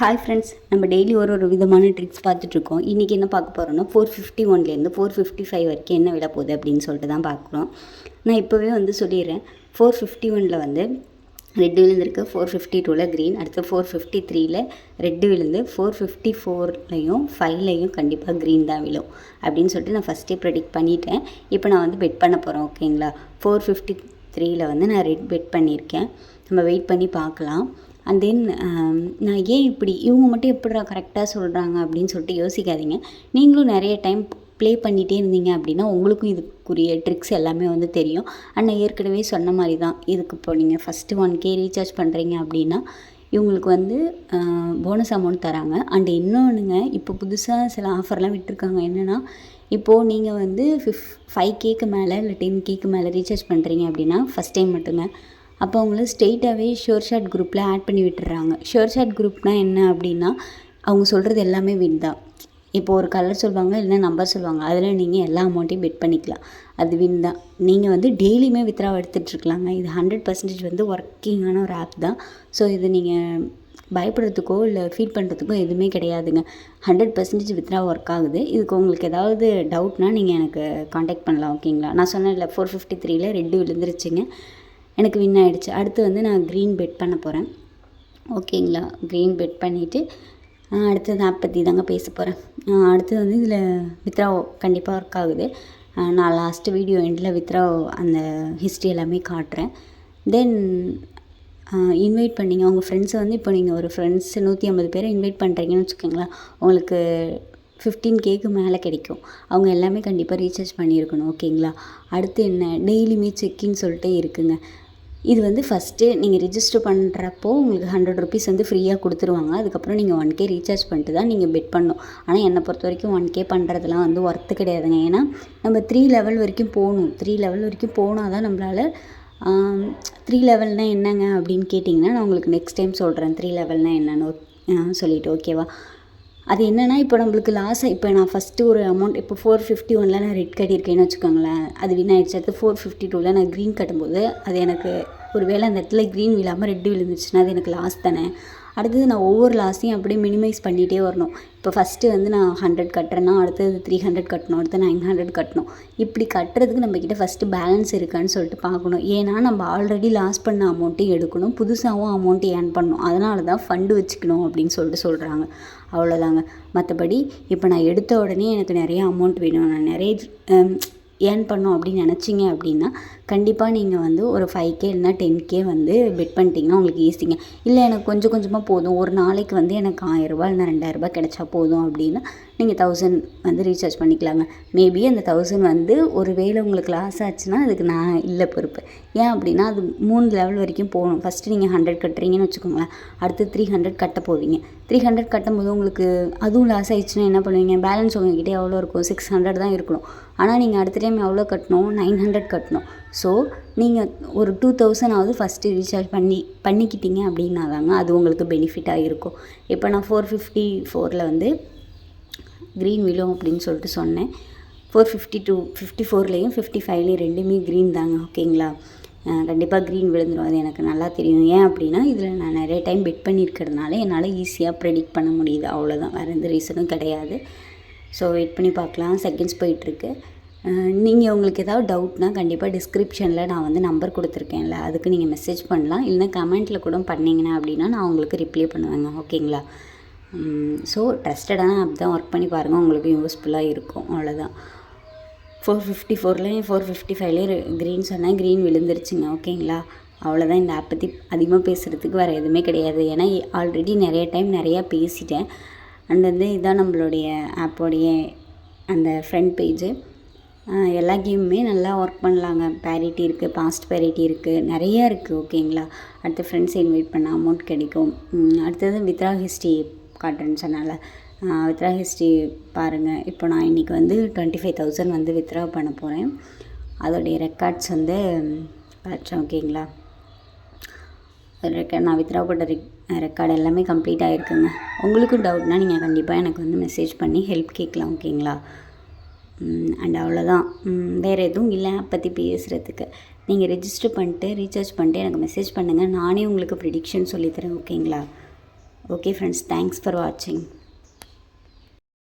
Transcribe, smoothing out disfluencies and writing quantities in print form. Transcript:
Hi friends, நம்ம daily ஒரு விதமான ட்ரிக்ஸ் பார்த்துட்ருக்கோம். இன்றைக்கி என்ன பார்க்க போகிறோன்னா 451லேருந்து 455 வரைக்கும் என்ன விட போகுது அப்படின்னு சொல்லிட்டு தான் பார்க்குறோம். நான் இப்போவே சொல்லிடுறேன். 451 வந்து ரெட்டு விழுந்திருக்கு, 452 க்ரீன், அடுத்து 453 ரெட்டு விழுந்து 454லையும் 5லையும் கண்டிப்பாக க்ரீன் தான் விழும் அப்படின்னு சொல்லிட்டு நான் ஃபஸ்ட்டே ப்ரெடிக்ட் பண்ணிட்டேன். இப்போ நான் பெட் பண்ண போகிறேன். ஓகேங்களா? 453 நான் ரெட் பெட் பண்ணியிருக்கேன். நம்ம வெயிட் பண்ணி பார்க்கலாம். அண்ட் தென் நான் ஏன் இப்படி இவங்க மட்டும் எப்படிடா கரெக்டாக சொல்கிறாங்க அப்படின்னு சொல்லிட்டு யோசிக்காதீங்க. நீங்களும் நிறைய டைம் ப்ளே பண்ணிகிட்டே இருந்தீங்க அப்படின்னா உங்களுக்கும் இதுக்குரிய ட்ரிக்ஸ் எல்லாமே தெரியும். அண்ட் நான் ஏற்கனவே சொன்ன மாதிரி தான், இதுக்கு இப்போ நீங்கள் ஃபஸ்ட்டு 1K ரீசார்ஜ் பண்ணுறீங்க அப்படின்னா இவங்களுக்கு போனஸ் அமௌண்ட் தராங்க. அண்ட் இன்னொன்றுங்க, இப்போ புதுசாக சில ஆஃபர்லாம் விட்டுருக்காங்க. என்னென்னா, இப்போது நீங்கள் 5Kக்கு மேலே இல்லை 10Kக்கு மேலே ரீசார்ஜ் பண்ணுறீங்க அப்படின்னா ஃபஸ்ட் டைம் மட்டுங்க, அப்போ அவங்கள ஸ்ட்ரெயிட்டாகவே ஷோர்ஷாட் குரூப்பில் ஆட் பண்ணி விட்டுறாங்க. ஷோர்ஷாட் குரூப்னால் என்ன அப்படின்னா, அவங்க சொல்கிறது எல்லாமே வின் தான். இப்போ ஒரு கலர் சொல்லுவாங்க, இல்லைனா நம்பர் சொல்லுவாங்க, அதில் நீங்கள் எல்லா அமௌண்ட்டையும் பெட் பண்ணிக்கலாம். அது வின் தான். நீங்கள் டெய்லியுமே வித்ரா எடுத்துகிட்ருக்கலாங்க. இது 100% ஒர்க்கிங்கான ஒரு ஆப் தான். ஸோ இது நீங்கள் பயப்படுறதுக்கோ இல்லை ஃபீல் பண்ணுறதுக்கோ எதுவுமே கிடையாதுங்க. 100% வித்ரா ஒர்க் ஆகுது. இதுக்கு உங்களுக்கு ஏதாவது டவுட்னால் நீங்கள் எனக்கு காண்டாக்ட் பண்ணலாம். ஓகேங்களா? நான் சொன்னேன்ல 453 ரெட்டு விழுந்துருச்சுங்க, எனக்கு வின் ஆகிடுச்சு. அடுத்து நான் க்ரீன் பெட் பண்ண போகிறேன். ஓகேங்களா? க்ரீன் பெட் பண்ணிவிட்டு அடுத்தது ஆப் பற்றி தாங்க பேச போகிறேன். அடுத்து இதில் வித்ரா கண்டிப்பாக ஒர்க் ஆகுது. நான் லாஸ்ட்டு வீடியோ எண்டில் வித்ரா அந்த ஹிஸ்ட்ரி எல்லாமே காட்டுறேன். தென் இன்வைட் பண்ணிங்க உங்கள் ஃப்ரெண்ட்ஸை இப்போ நீங்கள் ஒரு ஃப்ரெண்ட்ஸ் 150 பேரை இன்வைட் பண்ணுறீங்கன்னு வச்சுக்கோங்களேன், உங்களுக்கு 15Kக்கு மேலே கிடைக்கும். அவங்க எல்லாமே கண்டிப்பாக ரீசார்ஜ் பண்ணியிருக்கணும். ஓகேங்களா? அடுத்து என்ன, டெய்லியுமே செக்கின்னு சொல்லிட்டு இருக்குங்க. இது ஃபஸ்ட்டு நீங்கள் ரிஜிஸ்டர் பண்ணுறப்போ உங்களுக்கு 100 ருபீஸ் ஃப்ரீயாக கொடுத்துருவாங்க. அதுக்கப்புறம் நீங்கள் 1K ரீசார்ஜ் பண்ணிட்டு தான் நீங்கள் பெட் பண்ணணும். ஆனால் என்னை பொறுத்த வரைக்கும் 1K பண்ணுறதுலாம் ஒர்த்து கிடையாதுங்க. ஏன்னா நம்ம 3 லெவல் வரைக்கும் போகணும். 3 லெவல் வரைக்கும் போனால் தான் நம்மளால் 3 லெவல்னால் என்னங்க அப்படின்னு கேட்டிங்கன்னா, நான் உங்களுக்கு நெக்ஸ்ட் டைம் சொல்கிறேன் 3 லெவல்னால் என்னன்னு சொல்லிவிட்டு. ஓகேவா? அது என்னென்னா, இப்போ நம்மளுக்கு லாஸாக இப்போ நான் ஃபஸ்ட்டு ஒரு அமௌண்ட் இப்போ 451 நான் ரெட் கட்டியிருக்கேன்னு வச்சுக்கோங்களேன், அது வின் ஆகிடுச்சு. அடுத்து 452 நான் க்ரீன் கட்டும்போது அது எனக்கு ஒரு வேளை அந்த இடத்துல க்ரீன் விழாமல் ரெட்டு விழுந்துச்சுன்னா அது எனக்கு லாஸ் தானே. அடுத்தது நான் ஒவ்வொரு லாஸையும் அப்படியே மினிமைஸ் பண்ணிகிட்டே வரணும். இப்போ ஃபஸ்ட்டு நான் 100 கட்டுறேன்னா அடுத்தது 300 கட்டணும், அடுத்து 900 கட்டணும். இப்படி கட்டுறதுக்கு நம்மக்கிட்ட ஃபஸ்ட்டு பேலன்ஸ் இருக்கான்னு சொல்லிட்டு பார்க்கணும். ஏன்னா நம்ம ஆல்ரெடி லாஸ் பண்ண அமௌண்ட்டையும் எடுக்கணும், புதுசாகவும் அமௌண்ட்டு ஏர்ன் பண்ணணும். அதனால தான் ஃபண்டு வச்சுக்கணும் அப்படின்னு சொல்லிட்டு சொல்கிறாங்க. அவ்வளோதாங்க. மற்றபடி இப்போ நான் எடுத்த உடனே எனக்கு நிறைய அமௌண்ட் வேணும், நான் நிறைய ஏர்ன் பண்ணோம் அப்படின்னு நினச்சிங்க அப்படின்னா கண்டிப்பாக நீங்கள் ஒரு 5K இல்லைனா 10K பெட் பண்ணிட்டீங்கன்னா உங்களுக்கு ஈஸிங்க. இல்லை எனக்கு கொஞ்சம் கொஞ்சமாக போதும், ஒரு நாளைக்கு எனக்கு 1000 ரூபா இல்லைனா 2000 கிடைச்சா போதும் அப்படின்னா நீங்கள் 1000 ரீசார்ஜ் பண்ணிக்கலாங்க. மேபி அந்த 1000 ஒரு வேளை உங்களுக்கு லாஸ் ஆச்சுன்னா அதுக்கு நான் இல்லை பொறுப்பு. ஏன் அப்படின்னா அது 3 லெவல் வரைக்கும் போகணும். ஃபஸ்ட்டு நீங்கள் 100 கட்டுறீங்கன்னு வச்சுக்கோங்களேன், அடுத்து 300 கட்ட போவீங்க. 300 கட்டும்போது உங்களுக்கு அதுவும் லாஸ் ஆகிடுச்சுன்னா என்ன பண்ணுவீங்க? பேலன்ஸ் உங்கள்கிட்ட எவ்வளோ இருக்கும்? 600 தான் இருக்கணும். ஆனால் நீங்கள் அடுத்த டைம் எவ்வளோ கட்டணும்? 900 கட்டணும். ஸோ நீங்கள் ஒரு 2000 ஃபஸ்ட்டு ரீசார்ஜ் பண்ணிக்கிட்டீங்க அப்படின்னா தாங்க அது உங்களுக்கு பெனிஃபிட்டாக இருக்கும். இப்போ நான் 454 க்ரீன் விழும் அப்படின்னு சொல்லிட்டு சொன்னேன். 452 54லேயும் 55லேயும் ரெண்டுமே க்ரீன் தாங்க. ஓகேங்களா? கண்டிப்பாக க்ரீன் விழுந்துடும், அது எனக்கு நல்லா தெரியும். ஏன் அப்படின்னா இதில் நான் நிறைய டைம் பெட் பண்ணியிருக்கிறதுனால என்னால் ஈஸியாக ப்ரெடிக்ட் பண்ண முடியுது. அவ்வளோதான், வேறு எந்த ரீசனும் கிடையாது. ஸோ வெயிட் பண்ணி பார்க்கலாம். செகண்ட்ஸ் போயிட்டுருக்கு. நீங்கள் உங்களுக்கு ஏதாவது டவுட்னால் கண்டிப்பாக டிஸ்கிரிப்ஷனில் நான் நம்பர் கொடுத்துருக்கேன்ல, அதுக்கு நீங்கள் மெசேஜ் பண்ணலாம். இல்லைனா கமெண்ட்டில் கூட பண்ணிங்கன்னா அப்படின்னா நான் உங்களுக்கு ரிப்ளை பண்ணுவேங்க. ஓகேங்களா? ஸோ ட்ரஸ்டடான ஆப் தான், ஒர்க் பண்ணி பாருங்கள், உங்களுக்கு யூஸ்ஃபுல்லாக இருக்கும். அவ்வளோதான். 454லேயும் 455லேயும் க்ரீன் சொன்னால் க்ரீன் விழுந்துருச்சுங்க. ஓகேங்களா? அவ்வளோதான். இந்த ஆப் பற்றி அதிகமாக பேசுகிறதுக்கு வேறு எதுவுமே கிடையாது. ஏன்னா ஆல்ரெடி நிறைய டைம் நிறையா பேசிட்டேன். அண்ட் இதுதான் நம்மளுடைய ஆப்போடைய அந்த ஃப்ரண்ட் பேஜு. எல்லா கேமுமே நல்லா ஒர்க் பண்ணலாங்க. பேரிட்டி இருக்குது, பாஸ்ட் பேரிட்டி இருக்குது, நிறையா இருக்குது. ஓகேங்களா? அடுத்து ஃப்ரெண்ட்ஸை இன்வைட் பண்ண அமௌண்ட் கிடைக்கும். அடுத்தது வித்ரா ஹிஸ்ட்ரி காட்டுறேன்னு சொன்னால வித்ரா ஹிஸ்ட்ரி பாருங்கள். இப்போ நான் இன்றைக்கி 25,000 வித்ரா பண்ண போகிறேன். அதோடைய ரெக்கார்ட்ஸ் காட்டுறேன். ஓகேங்களா? நான் வித்ரா பண்ண ரெக்கார்டு எல்லாமே கம்ப்ளீட் ஆகிருக்குங்க. உங்களுக்கும் டவுட்னால் நீங்கள் கண்டிப்பாக எனக்கு மெசேஜ் பண்ணி ஹெல்ப் கேட்கலாம். ஓகேங்களா? அண்ட் அவ்வளோதான். வேறு எதுவும் இல்லை ஆப் பற்றி பேசுகிறதுக்கு. நீங்கள் ரெஜிஸ்டர் பண்ணிட்டு ரீசார்ஜ் பண்ணிட்டு எனக்கு மெசேஜ் பண்ணுங்கள். நானே உங்களுக்கு ப்ரிடிக்ஷன் சொல்லித்தரேன். ஓகேங்களா? ஓகே ஃப்ரெண்ட்ஸ், தேங்க்ஸ் ஃபார் வாட்சிங்.